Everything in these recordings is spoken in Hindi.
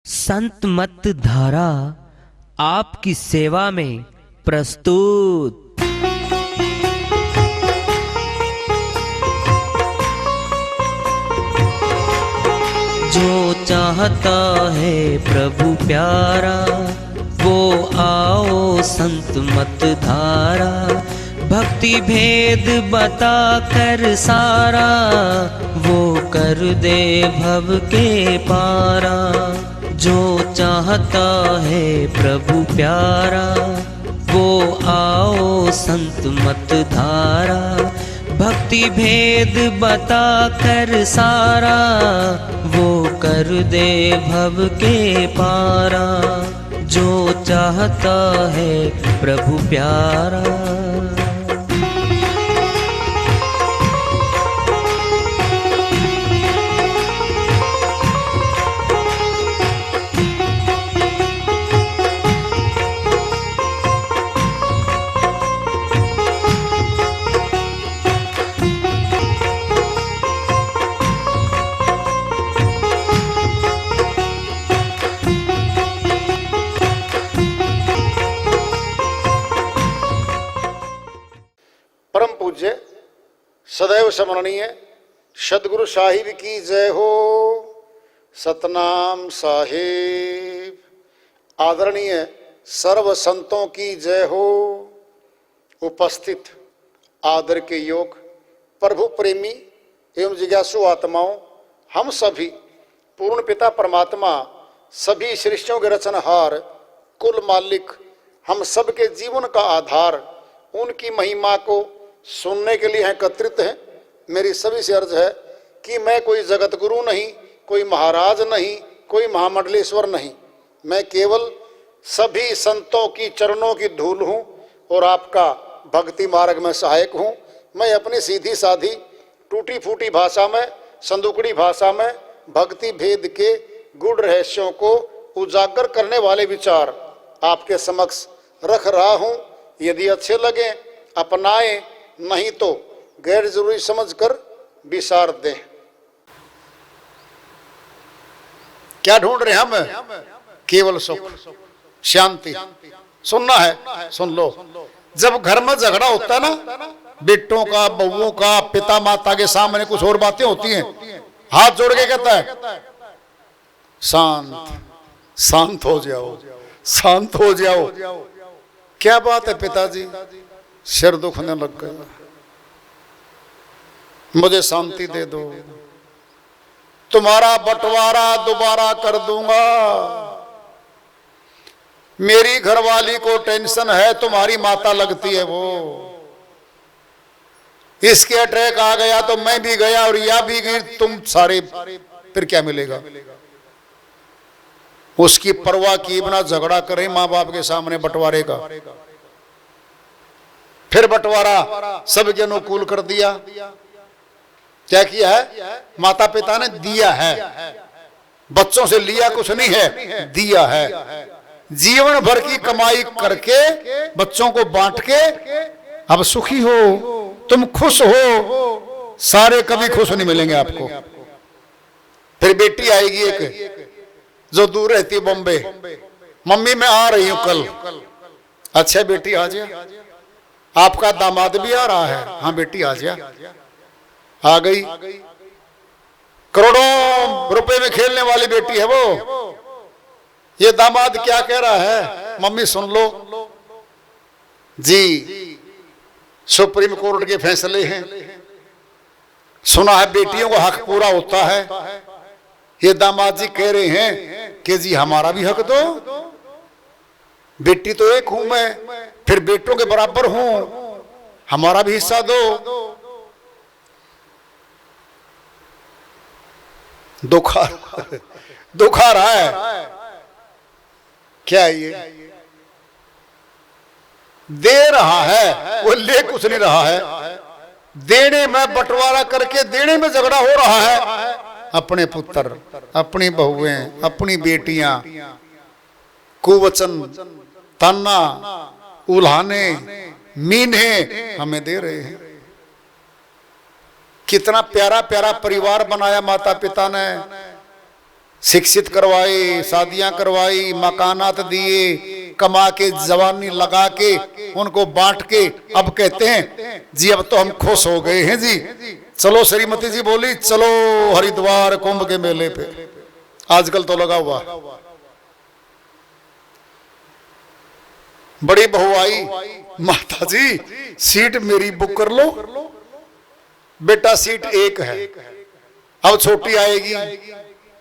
संत मत धारा आपकी सेवा में प्रस्तुत। जो चाहता है प्रभु प्यारा वो आओ संत मत धारा। भक्ति भेद बता कर सारा वो कर दे भव के पारा। जो चाहता है प्रभु प्यारा वो आओ संत मत धारा। भक्ति भेद बता कर सारा वो कर दे भव के पारा। जो चाहता है प्रभु प्यारा। परम पूज्य सदैव स्मरणीय सदगुरु साहिब की जय हो। सतनाम साहिब। आदरणीय सर्व संतों की जय हो। उपस्थित आदर के योग प्रभु प्रेमी एवं जिज्ञासु आत्माओं, हम सभी पूर्ण पिता परमात्मा सभी सृष्टियों के रचनहार कुल मालिक हम सबके जीवन का आधार उनकी महिमा को सुनने के लिए एकत्रित हैं। मेरी सभी से अर्ज है कि मैं कोई जगत गुरु नहीं, कोई महाराज नहीं, कोई महामंडलेश्वर नहीं। मैं केवल सभी संतों की चरणों की धूल हूँ और आपका भक्ति मार्ग में सहायक हूँ। मैं अपनी सीधी साधी टूटी फूटी भाषा में, संदुकड़ी भाषा में भक्ति भेद के गूढ़ रहस्यों को उजागर करने वाले विचार आपके समक्ष रख रहा हूँ। यदि अच्छे लगे अपनाएं, नहीं तो गैर जरूरी समझकर विसार दें। क्या ढूंढ रहे हम? केवल सुख शांति। सुनना है सुन लो। जब घर में झगड़ा होता है ना, बेटों का, बहुओं का, पिता माता के सामने कुछ और बातें होती हैं, हाथ जोड़ के कहता है शांत शांत हो जाओ, शांत हो जाओ। क्या बात है पिताजी? सिर दुखने लग गया, मुझे शांति दे दो, तुम्हारा बंटवारा दोबारा कर दूंगा। मेरी घरवाली को टेंशन है, तुम्हारी माता लगती है वो, इसके अटैक आ गया तो मैं भी गया और या भी गई, तुम सारे फिर क्या मिलेगा? उसकी परवाह किए बिना झगड़ा करें माँ बाप के सामने बंटवारे का। फिर बंटवारा सबके अनुकूल कर दिया। क्या किया है? माता पिता ने दिया है, बच्चों से लिया कुछ नहीं है, दिया है। जीवन भर की कमाई करके बच्चों को बांट के अब सुखी हो, तुम खुश हो। सारे कभी खुश नहीं मिलेंगे आपको। फिर बेटी आएगी एक जो दूर रहती है बॉम्बे, मम्मी मैं आ रही हूं कल। अच्छा बेटी आ जा। आपका दामाद भी आ रहा है? हाँ बेटी आ जा। आ गई। करोड़ों रुपए में खेलने वाली बेटी है वो। ये दामाद क्या कह रहा है? मम्मी सुन लो जी, सुप्रीम कोर्ट के फैसले हैं, सुना है बेटियों को हक पूरा होता है। ये दामाद जी कह रहे हैं कि जी हमारा भी हक दो। बेटी तो एक हूं मैं, फिर बेटों के बराबर हूं, हमारा भी हिस्सा दो। दुख आ रहा है। क्या ये दे रहा है, वो ले कुछ नहीं रहा है। देने में बंटवारा करके देने में झगड़ा हो रहा है। अपने पुत्र, अपनी बहुएं, अपनी बेटियां कुवचन, ताना, उल्हाने, मीने हमें दे रहे हैं। कितना प्यारा प्यारा परिवार बनाया माता पिता ने। शिक्षित करवाए, शादियां करवाई, मकानात दिए, कमा के जवानी लगा के उनको बांट के अब कहते हैं जी अब तो हम खुश हो गए हैं जी, चलो श्रीमती जी बोली चलो हरिद्वार कुंभ के मेले पे। आजकल तो लगा हुआ। बड़ी बहू आई, माता जी सीट मेरी बुक कर लो। बेटा सीट एक है, अब छोटी आएगी,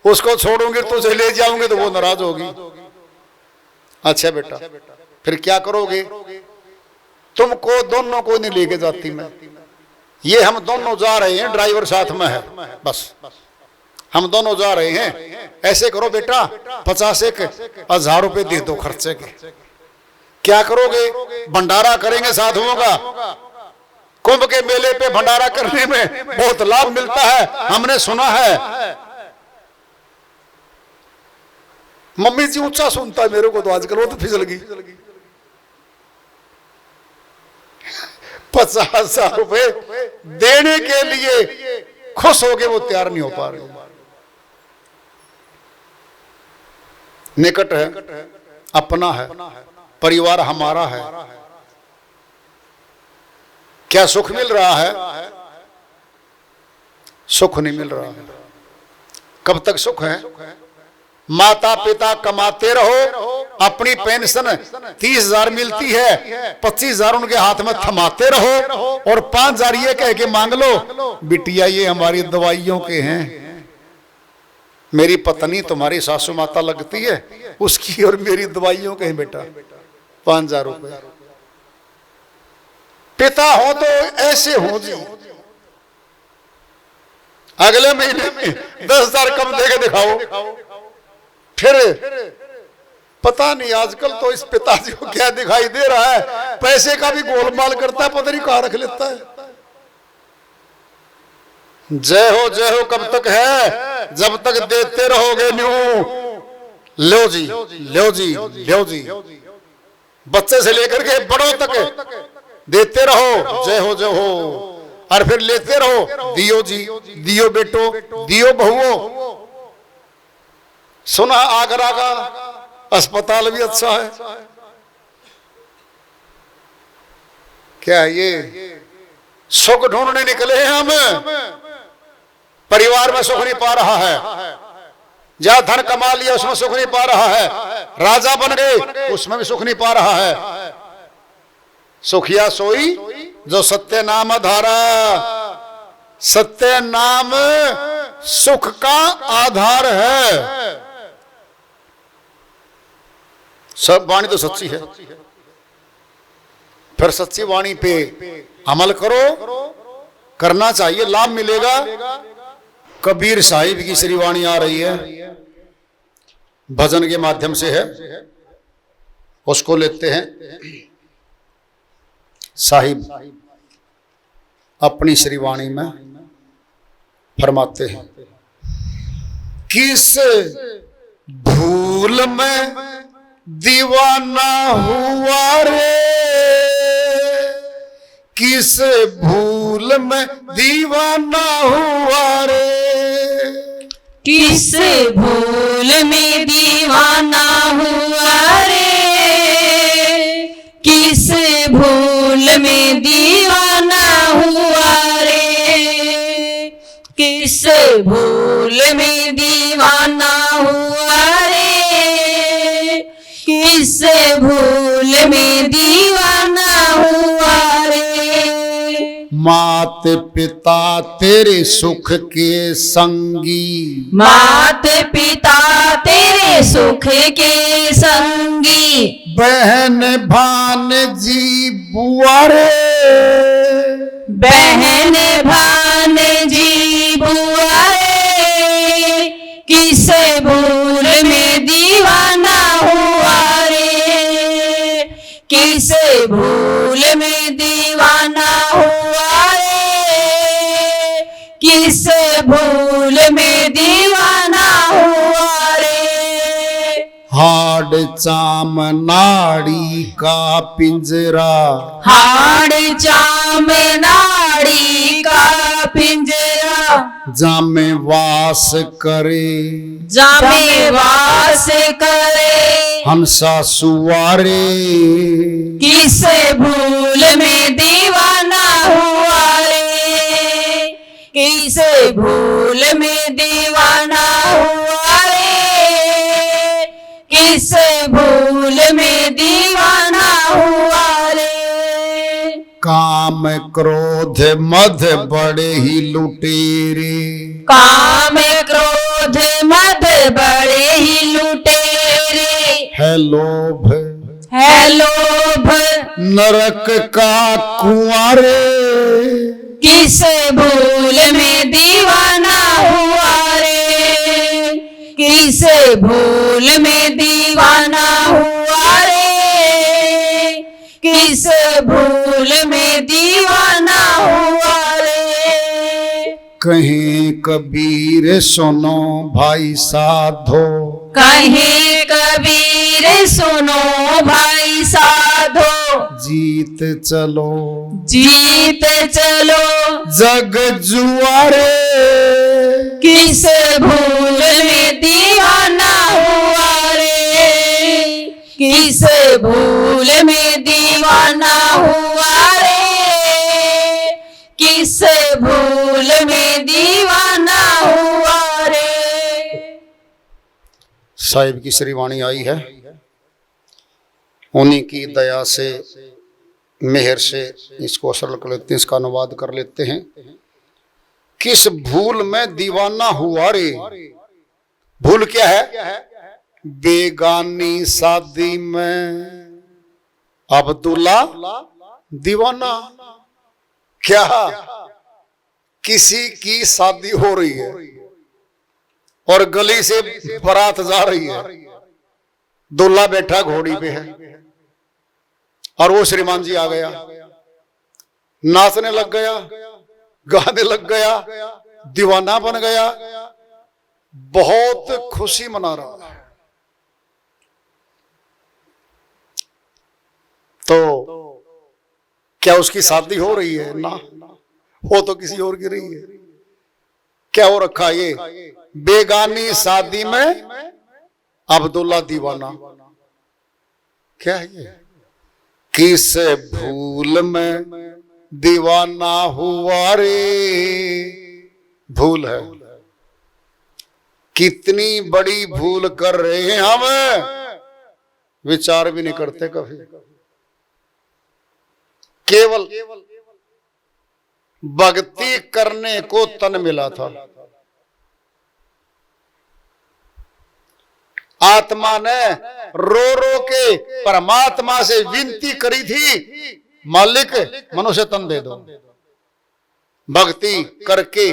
उसको छोड़ूंगी तुझे ले जाऊंगी तो वो नाराज होगी। अच्छा बेटा फिर क्या करोगे? तुमको दोनों को नहीं लेके जाती मैं, ये हम दोनों जा रहे हैं, ड्राइवर साथ में है, बस हम दोनों जा रहे हैं। ऐसे करो बेटा 50,000 रुपए दे दो खर्चे के। क्या करोगे? भंडारा करेंगे साधुओं का। कुंभ के मेले पे भंडारा करने में बहुत लाभ मिलता है, हमने सुना है। मम्मी जी ऊंचा सुनता है मेरे को तो आजकल, वो तो फिसल गई। 50,000 रुपए देने के लिए खुश हो गए, वो तैयार नहीं हो पा रहे। निकट है, अपना है, परिवार हमारा है, क्या सुख मिल रहा है? सुख नहीं मिल रहा है। कब तक सुख है? माता पिता कमाते रहो, अपनी पेंशन 30,000 मिलती है, 25,000 उनके हाथ में थमाते रहो और 5,000 ये कह के मांग लो बिटिया ये हमारी दवाइयों के हैं, मेरी पत्नी तुम्हारी सासू माता लगती है उसकी और मेरी दवाइयों के हैं बेटा 5,000 रुपए। पिता हो तो ऐसे हो जी, अगले महीने में 10,000 कम देके दिखाओ। फिर पता नहीं आजकल तो इस पिताजी को क्या दिखाई दे रहा है, पैसे का भी गोलमाल करता है, पता नहीं कहां रख लेता है। जय हो कब तक है? जब तक देते रहोगे न्यू। लो जी लो जी लो जी, बच्चे से लेकर के बड़ों तक देते रहो। जय हो और फिर लेते रहो। दियो जी दियो बेटो, दियो बहुओं। सुना आगरा का अस्पताल भी अच्छा है। क्या ये सुख ढूंढने निकले हैं हम? परिवार में सुख नहीं पा रहा है, जहां धन कमा लिया उसमें सुख नहीं पा रहा है, राजा बन गए उसमें भी सुख नहीं पा रहा है। सुखिया सोई जो सत्य नाम धारा। सत्य नाम सुख का आधार है। सब वाणी तो सच्ची है, फिर सच्ची वाणी पे अमल करो, करना चाहिए, लाभ मिलेगा। कबीर साहिब की श्री वाणी आ रही है, भजन के माध्यम से है, उसको लेते हैं। साहिब अपनी श्री वाणी में फरमाते हैं, किस भूल में दीवाना हुआ रे, किस भूल में दीवाना हुआ रे, किस भूल में दीवाना हुआ रे, किस भूल में दीवाना हुआ रे, किस भूल में दीवाना हुआ रे, किस भूल में दीवाना हुआ रे। मात पिता तेरे सुख के संगी, मात पिता तेरे सुख के संगी, बहन भान जी बुआ रे, बहन भान जी बुआ रे, किस भूल में दीवाना हुआ रे, किस भूल में दीवाना हुआ रे, किस भूल में दीवाना हुआ रे। हाड़ चाम नाड़ी का पिंजरा, हाड़ चाम नाड़ी का पिंजरा, जामे वास करे, जामे वास करे, हंसा सुवारे, किसे भूल में दीवाना हुआ रे, किसे भूल में दीवाना हुआ रे, किसे भूल में दीवाना हुआ रे। काम क्रोध मद बड़े ही लुटेरे, काम क्रोध मद बड़े ही लुटेरे, है लोभ है लोभ नरक का कुआरे, किसे भूल में दीवाना हुआ रे, किसे भूल में दीवाना हुआ रे, किसे भूल में दीवाना हुआ रे। कहीं कबीर सुनो भाई साधो, कहे कबीर सुनो भाई साधो, जीत चलो जीत चलो जग जुआरे, किसे भूल में दीवाना हुआ रे, किसे भूल में दीवाना हुआ रे, किसे भूल में दीवाना हुआ रे। साहिब की श्री वाणी आई है, उन्हीं की दया से मेहर से इसको सरल कर लेते हैं, इसका अनुवाद कर लेते हैं। किस भूल में दीवाना हुआ रे, भूल क्या है? बेगानी शादी में अब्दुल्ला दीवाना। क्या किसी की शादी हो रही है और गली से बारात जा रही है, दूल्हा बैठा घोड़ी पे है और वो श्रीमान जी आ गया, नाचने लग गया, गाने लग गया, दीवाना बन गया, बहुत खुशी मना रहा है। तो क्या उसकी शादी हो रही है? ना, हो तो किसी और की रही है। क्या हो रखा ये? बेगानी शादी में अब्दुल्ला दीवाना। क्या है ये? किस भूल में दीवाना हुआ रे, भूल है। कितनी बड़ी भूल कर रहे हैं हम, विचार भी नहीं करते कभी। केवल भक्ति करने को तन मिला था, आत्मा ने रो रो के परमात्मा से विनती करी थी, मालिक मनुष्य तन दे दो। भक्ति करके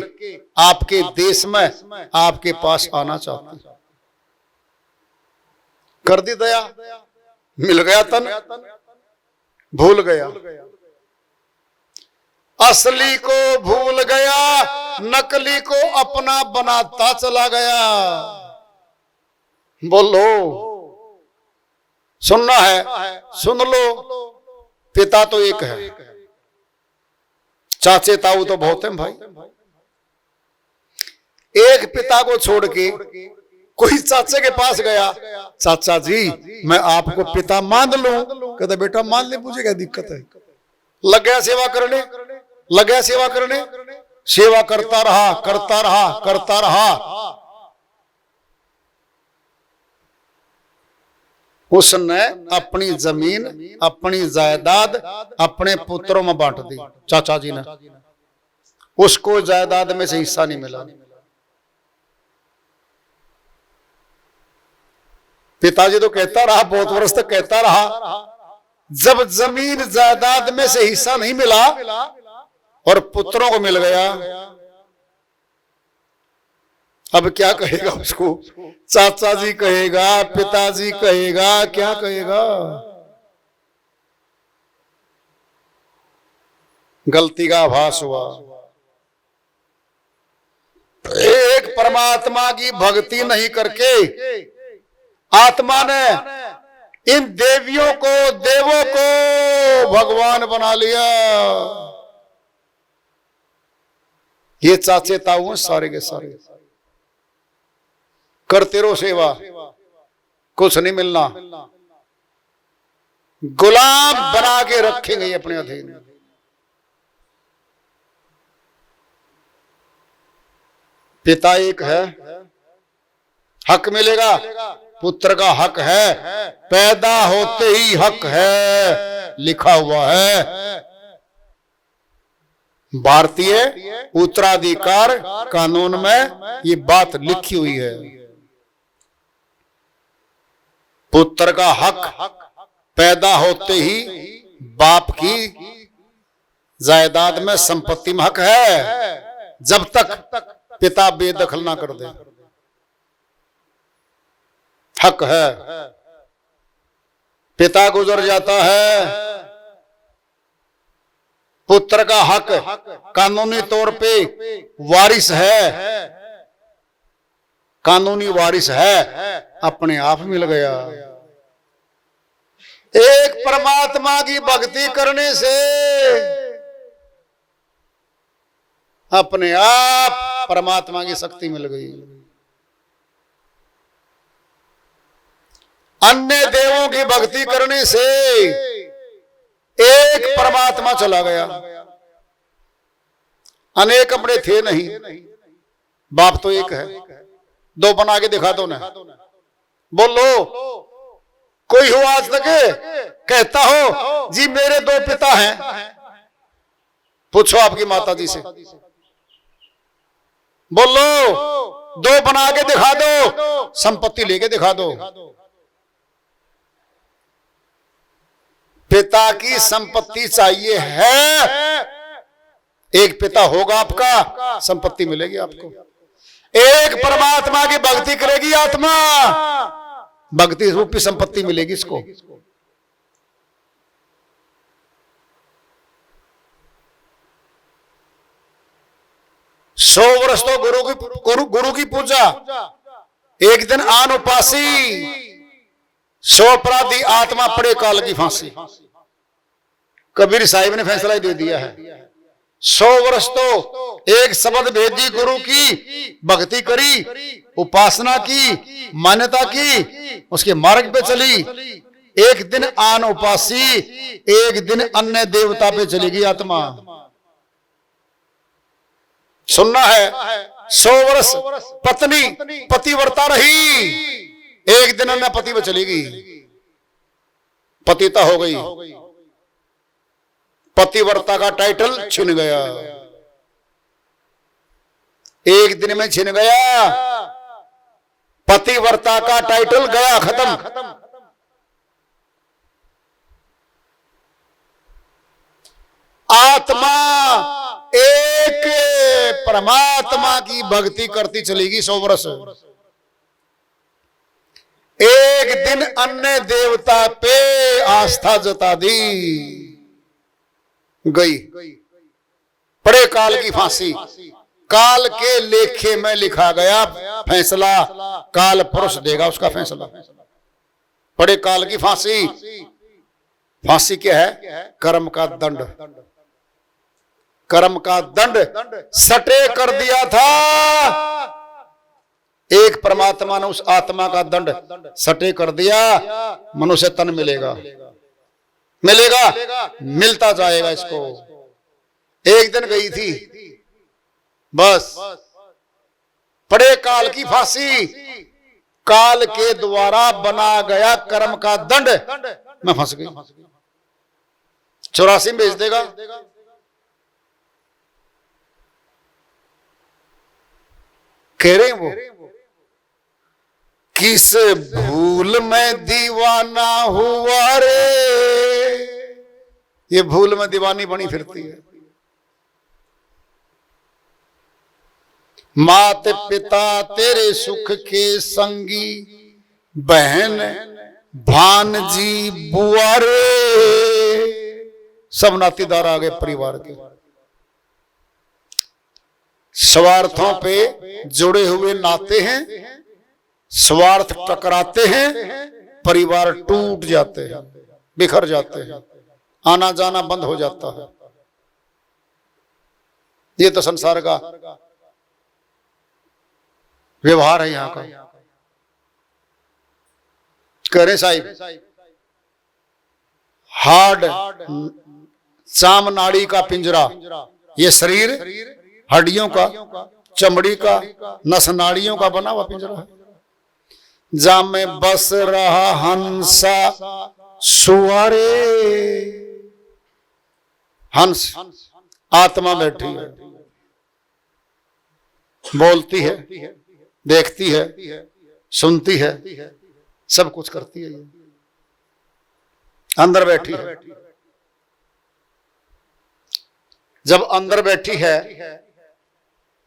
आपके देश में आपके पास आना चाहते, कर दी दया, मिल गया तन, भूल गया। असली को भूल गया, नकली को अपना बनाता चला गया। बोलो, सुनना है सुन लो। पिता तो एक है, चाचे ताऊ तो बहुत हैं भाई। एक पिता को छोड़ के कोई चाचे के पास गया, चाचा जी मैं आपको पिता मान लूं, कहता बेटा मान ले, मुझे क्या दिक्कत है। लग गया सेवा करने, लग गया सेवा करने, सेवा करता रहा करता रहा करता रहा। उसने अपनी जमीन, अपनी जायदाद अपने पुत्रों में बांट दी। चाचा जी ने, उसको जायदाद में से हिस्सा नहीं मिला। पिताजी तो कहता रहा, बहुत वर्ष तक कहता रहा, जब जमीन जायदाद में से हिस्सा नहीं मिला और पुत्रों को मिल गया, अब क्या कहेगा उसको? चाचा जी कहेगा, पिताजी कहेगा, क्या कहेगा? गलती का आभास हुआ। एक परमात्मा की भक्ति नहीं करके आत्मा ने इन देवियों को, देवों को भगवान बना लिया। ये चाचे ताऊ हैं सारे के सारे, करते रहो सेवा, कुछ नहीं मिलना, गुलाम बना के रखेंगे अपने अधीन। पिता एक है, हक मिलेगा, पुत्र का हक है, पैदा होते ही हक है, लिखा हुआ है भारतीय उत्तराधिकार कानून में, ये बात लिखी हुई है। पुत्र का हक पैदा होते ही बाप की जायदाद में संपत्ति में हक है, जब तक पिता बेदखल ना कर दे, हक है। पिता गुजर जाता है, पुत्र का हक कानूनी तौर पे वारिस है, कानूनी वारिस है, अपने आप मिल गया। एक परमात्मा की भक्ति करने से अपने आप परमात्मा की शक्ति मिल गई। अन्य देवों की भक्ति करने से एक परमात्मा चला गया, अनेक अपने थे नहीं, बाप तो एक है। दो बना के दिखा दो ना, बोलो कोई हो आज तक कहता हो जी मेरे दो पिता हैं? पूछो आपकी माता जी से, बोलो दो बना के दिखा दो, संपत्ति लेके दिखा दो। पिता की संपत्ति चाहिए है, एक पिता होगा आपका, संपत्ति मिलेगी आपको। एक परमात्मा की भक्ति करेगी आत्मा, भक्ति रूपी संपत्ति मिलेगी इसको। 100 वर्ष तो गुरु की पूजा, एक दिन आन उपासी, 100 अपराधी आत्मा पड़े काल की फांसी। कबीर साहिब ने फैसला ही दे दिया है। 100 वर्ष तो एक शब्द भेदी, गुरु की भक्ति करी, उपासना की, मान्यता की, उसके मार्ग पे चली। एक दिन आन उपासी, एक दिन अन्य देवता पे चलेगी आत्मा। सुनना है, 100 वर्ष पत्नी पतिव्रता रही, एक दिन अन्य पति पे चलेगी, पतिता हो गई, पतिव्रता का टाइटल छिन गया, एक दिन में छिन गया, पतिव्रता का टाइटल गया, खत्म। आत्मा एक परमात्मा की भक्ति करती चलेगी 100 वर्ष, एक दिन अन्य देवता पे आस्था जता दी, गई, पड़े काल की फांसी। काल के लेखे में लिखा गया फैसला, काल पुरुष देगा उसका फैसला। पड़े काल की फांसी। फांसी क्या है? कर्म का दंड। कर्म का दंड सटे कर दिया था, एक परमात्मा ने उस आत्मा का दंड सटे कर दिया। मनुष्य तन मिलेगा, मिलेगा, मिलता जाएगा इसको। एक दिन गई थी बस, पड़े काल की फांसी, काल के द्वारा बना गया कर्म का दंड, मैं फंस गई। 84 में भेज देगा। कह रहे हैं वो, किस भूल में दीवाना हुआ रे, ये भूल में दीवानी बनी फिरती है। मात पिता तेरे सुख के संगी, बहन भानजी बुआ रे, सब नातेदार आ गए परिवार के। स्वार्थों पे जुड़े हुए नाते हैं, स्वार्थ टकराते हैं, परिवार टूट जाते हैं, बिखर जाते हैं, आना जाना बंद हो जाता है। ये तो संसार का व्यवहार है यहाँ का। कह रहे साहिब हार्ड चाम नाड़ी का पिंजरा, ये शरीर हड्डियों का, चमड़ी का, नस नाड़ियों का बना हुआ पिंजरा है। जा में बस रहा हंसा सुअरे, हंस आत्मा बैठी है, बोलती है, देखती है, सुनती है, सब कुछ करती है, ये अंदर बैठी है। जब अंदर बैठी है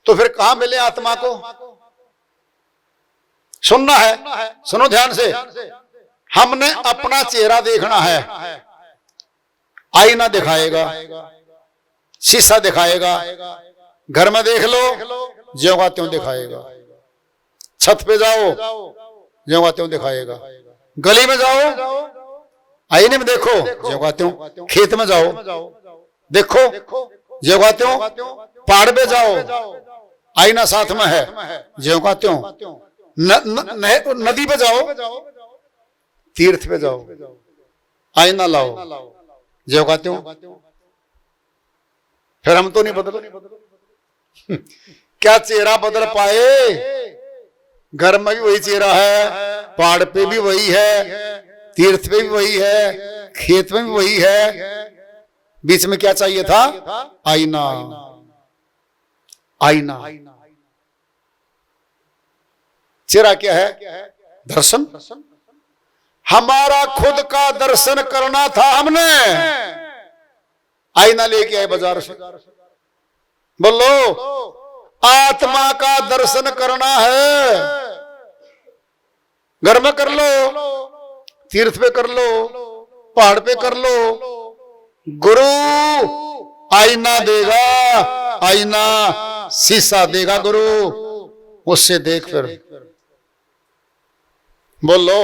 तो फिर कहां मिले आत्मा को? सुनना है, सुनो ध्यान से। हमने अपना चेहरा देखना है, आईना दिखाएगा, शीशा दिखाएगा, घर में देख लो ज्यों का त्यों दिखाएगा, छत पे जाओ ज्यों का त्यों दिखाएगा, गली में जाओ आईने में देखो ज्यों का त्यों, खेत में जाओ देखो ज्यों का त्यों, पहाड़ पे जाओ आईना साथ में है ज्यों का त्यों, नदी पे जाओ, तीर्थ पे जाओ, आईना लाओ ज्यों का त्यों। फिर हम तो नहीं बदलो। क्या चेहरा बदल पाए? घर में भी वही चेहरा है, पहाड़ पे भी वही है, तीर्थ पे भी वही है, खेत में भी वही है, बीच में क्या चाहिए था? आईना। आईना चेहरा क्या है? दर्शन। हमारा खुद का दर्शन करना था, हमने आईना लेके आए बाजार से। बोलो आत्मा का दर्शन करना है, घर में कर लो, तीर्थ पे कर लो, पहाड़ पे कर लो, गुरु आईना देगा, आईना शीशा देगा गुरु, उससे देख फिर। बोलो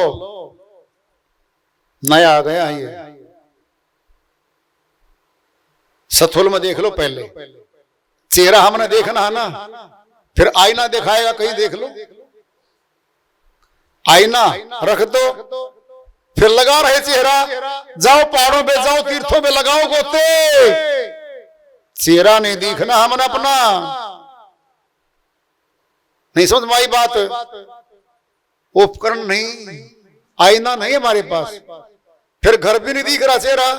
नया आ गया ये। सथुल में देख लो पहले, चेहरा हमने देखना है ना, फिर आईना दिखाएगा, कहीं देख लो, आईना रख दो, फिर लगा रहे चेहरा, जाओ पहाड़ों पे जाओ, तीर्थों पे लगाओ गोते, चेहरा नहीं दिखना हमने अपना। नहीं समझ में आई बात? उपकरण नहीं, आईना नहीं हमारे पास, फिर घर भी नहीं दिख रहा चेहरा,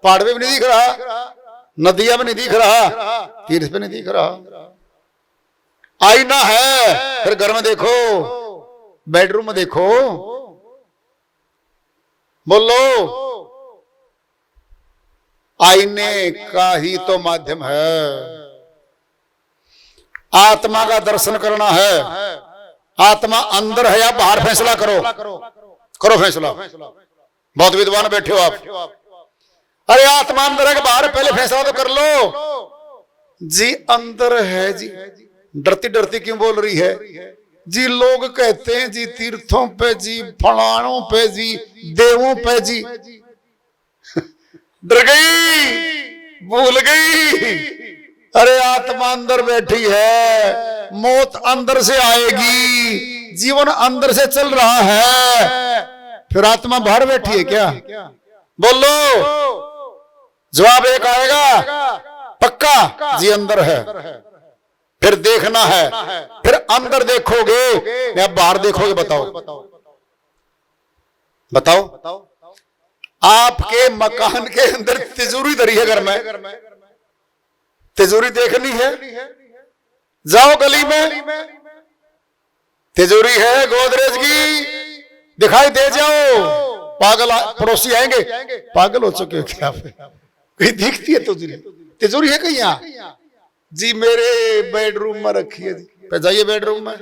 पहाड़ पे भी नहीं दिख रहा, नदिया में नहीं दिख रहा, तीर्थ पे नहीं दिख रहा, आईना है। फिर घर में देखो, बेडरूम में देखो, बोलो आईने का ही तो माध्यम है। आत्मा का दर्शन करना है, आत्मा अंदर है या बाहर, फैसला करो, करो फैसला। बहुत विद्वान बैठे हो आप, अरे आत्मा अंदर है कि बाहर, पहले फैसला तो कर लो। जी अंदर है जी, डरती डरती क्यों बोल रही है जी? लोग कहते हैं जी तीर्थों पे जी, फलानों पे जी, देवों पे जी। डर गई, भूल गई, अरे आत्मा अंदर बैठी है, मौत अंदर से आएगी, जीवन अंदर से चल रहा है, फिर आत्मा बाहर बैठी है क्या? बोलो जवाब एक आएगा पक्का, जी अंदर है। फिर देखना है, फिर अंदर देखोगे या बाहर देखोगे? बताओ बताओ। आपके मकान के अंदर तिजोरी धरी है, घर में तिजोरी देखनी है, जाओ गली में तिजोरी है गोदरेज की, दिखाई दे जाओ, पागल पड़ोसी आएंगे, पागल हो चुके हो क्या आप? कहीं दिखती है तिजोरी है कहीं? यहाँ जी मेरे बेडरूम में रखी है जी, पे जाइए बेडरूम में,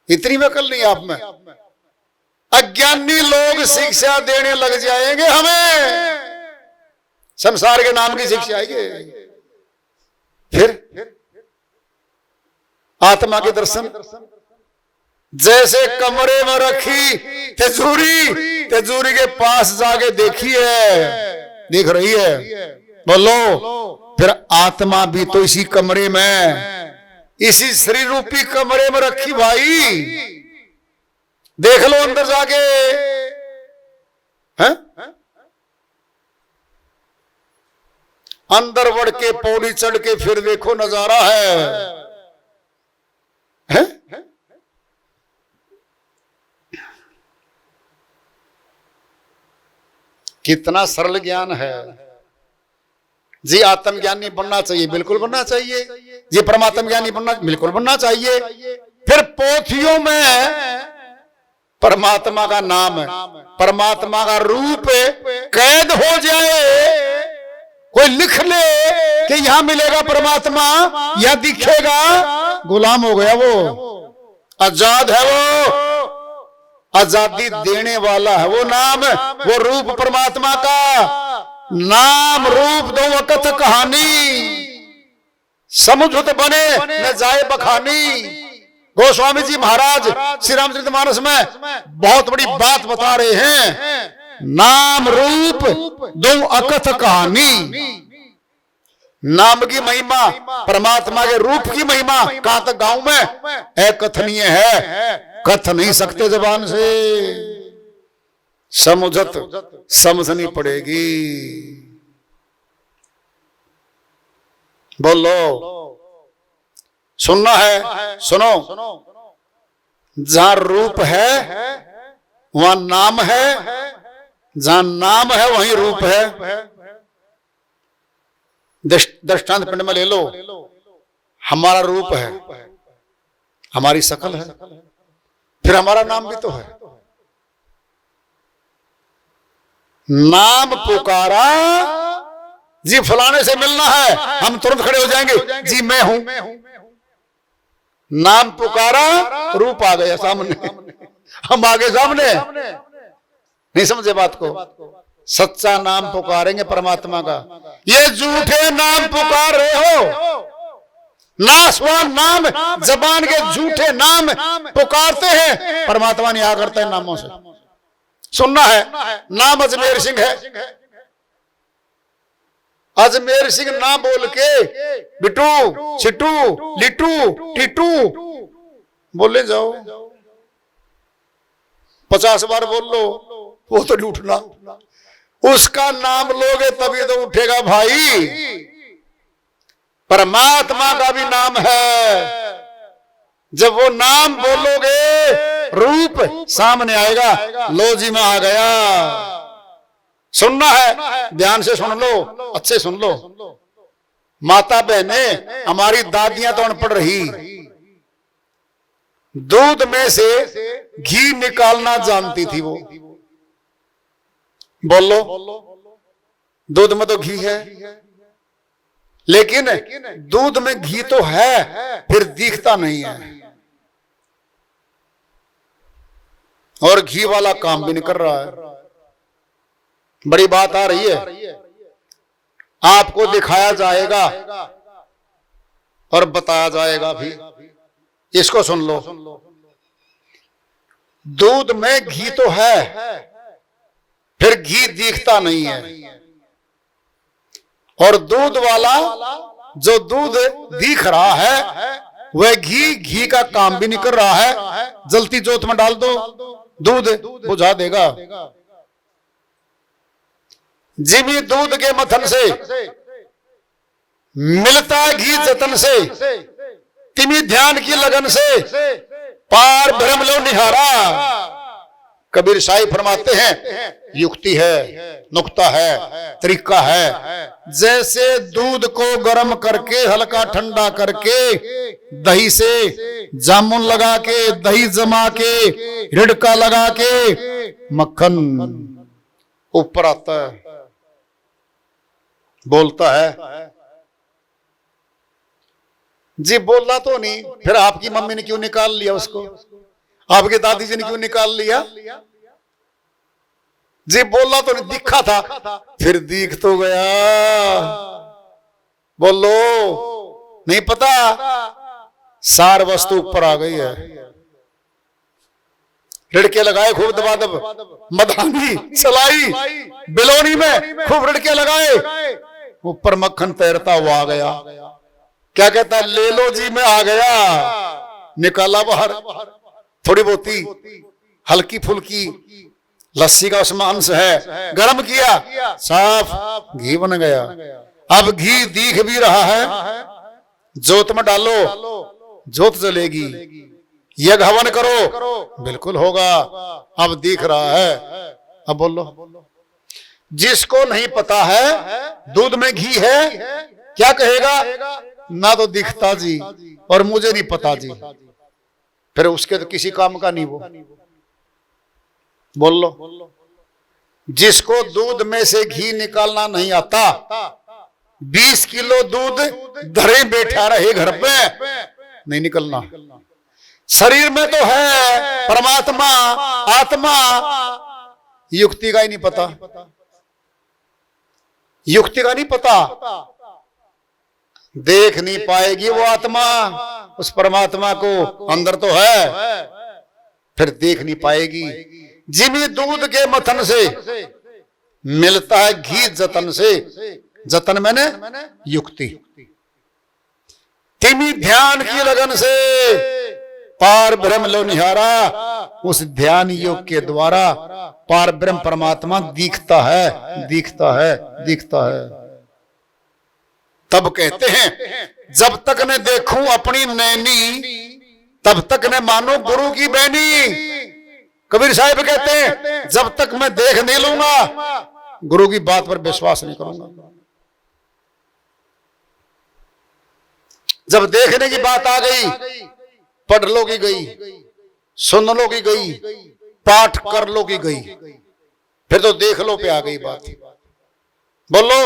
इतनी वकल नहीं आप में। अज्ञानी लोग शिक्षा देने लग जाएंगे हमें, संसार के नाम की शिक्षा आएगी। फिर आत्मा के दर्शन, जैसे कमरे में रखी तिजोरी, तिजोरी के पास जाके देखी है, दिख रही है, बोलो फिर आत्मा भी तो इसी कमरे में, इसी शरीर रूपी कमरे में रखी भाई। देख लो अंदर जाके, हैं? अंदर बढ़ के पौड़ी चढ़ के फिर देखो नजारा है? कितना सरल ज्ञान है जी। आत्मज्ञानी बनना चाहिए, बिल्कुल बनना चाहिए जी। परमात्म ज्ञानी बनना बिल्कुल बनना चाहिए। फिर पोथियों में परमात्मा का नाम, परमात्मा का रूप कैद हो जाए, कोई लिख ले कि यहां मिलेगा परमात्मा, यह दिखेगा, गुलाम हो गया वो, आजाद है वो, आजादी देने वाला है वो नाम, वो रूप परमात्मा का। नाम रूप दो अकथ कहानी, समुझत बने न जाए बखानी। गोस्वामी जी महाराज श्री रामचरितमानस में बहुत बड़ी बात बता रहे हैं। नाम रूप दो अकथ कहानी। नाम की महिमा, परमात्मा के रूप की महिमा कहां तक गांव में अकथनीय है, कथ नहीं सकते जबान से। समुझत समझनी पड़ेगी। बोलो, सुनना है, सुनो। जहां रूप है वहां नाम है, जहां नाम है वहीं रूप है। दृष्टांत पिंड में ले लो, हमारा रूप है, हमारी शकल है, फिर हमारा नाम भी तो है। नाम पुकारा जी, फलाने से मिलना है, हम तुरंत खड़े हो जाएंगे जी, मैं हूं। नाम पुकारा, रूप आ गया सामने, हम आगे सामने। नहीं समझे बात को? सच्चा नाम पुकारेंगे परमात्मा का। ये झूठे नाम पुकार रहे हो, नासवान नाम, जबान के झूठे नाम पुकारते हैं, परमात्मा नहीं आ करता है नामों से। सुनना है, नाम अजमेर सिंह है। अजमेर सिंह ना बोल के बिट्टू, छिट्टू, लिट्टू, टिट्टू बोले जाओ, 50 बार बोल लो, वो तो लूटना। उसका नाम लोगे तभी तो उठेगा भाई। परमात्मा का भी नाम है, जब वो नाम बोलोगे रूप सामने आएगा। लो जी मैं आ गया। सुनना है, ध्यान से सुन लो, अच्छे सुन लो। माता बहने, हमारी दादियां तो अनपढ़ रही, दूध में से घी निकालना जानती थी वो। बोलो, दूध में तो घी है, लेकिन दूध में घी तो है, फिर दिखता नहीं है, और घी वाला काम भी नहीं कर रहा है। बड़ी बात आ रही है, आपको दिखाया जाएगा और बताया जाएगा भी। इसको सुन लो, दूध में घी तो है, फिर घी दिखता नहीं है, और दूध वाला जो दूध दिख रहा है वह घी का काम भी नहीं कर रहा है। जलती जोत में डाल दो, दूध बुझा देगा। जिमी दूध के मथन से मिलता घी जतन से, तिमी ध्यान की लगन से पार भ्रम लो निहारा। कबीर साहिब फरमाते हैं, युक्ति है, नुक्ता है, तरीका है। जैसे दूध को गर्म करके हल्का ठंडा करके दही से जामुन लगा के, दही जमा के, रिड़का लगा के मक्खन ऊपर आता है, बोलता है जी। बोला तो नहीं, फिर आपकी मम्मी ने क्यों निकाल लिया उसको, आपके दादी जी ने क्यों निकाल लिया जी? बोला तो नहीं, दिखा था, फिर दिख तो गया। बोलो, नहीं पता, सार वस्तु ऊपर आ गई है। रिड़के लगाए खूब दबादब, मधानी चलाई, बिलोनी में खूब रिड़के लगाए, ऊपर मक्खन तैरता हुआ आ गया। क्या कहता है, ले लो जी मैं आ गया। निकाला बाहर थोड़ी बहुती हल्की फुल्की लस्सी का उसमें अंश है, गर्म किया, साफ घी बन गया। अब घी दिख भी रहा है, जोत में डालो, जोत जलेगी। यज्ञ हवन करो, बिल्कुल होगा। अब दिख रहा है। अब बोलो, जिसको नहीं पता है दूध में घी है, क्या कहेगा, ना तो दिखता जी और मुझे नहीं पता जी, फिर उसके तो किसी काम का नहीं वो। बोल लो, जिसको दूध में से घी निकालना नहीं आता, 20 किलो दूध धरे बैठा रहे घर पे, नहीं निकलना। शरीर में तो है परमात्मा आत्मा, युक्ति का ही नहीं पता, युक्ति का नहीं पता। देख नहीं पाएगी वो आत्मा उस परमात्मा को, अंदर तो है, फिर देख नहीं पाएगी। जिमी दूध के मथन से मिलता है घी जतन से, जतन मैंने युक्ति। तिमी ध्यान की लगन से पार ब्रह्म लो निहारा, उस ध्यान योग के द्वारा पार ब्रह्म परमात्मा दिखता है, दिखता है, दिखता है। तब कहते हैं जब तक न देखूं अपनी नैनी, तब तक न मानो गुरु की बैनी। कबीर साहब कहते हैं जब तक मैं देख नहीं लूंगा, गुरु की बात पर विश्वास नहीं करूंगा। जब देखने की बात आ गई, पढ़ लो की गई, सुन लो की गई, पाठ कर लो की गई, फिर तो देख लो पे आ गई बात। बोलो,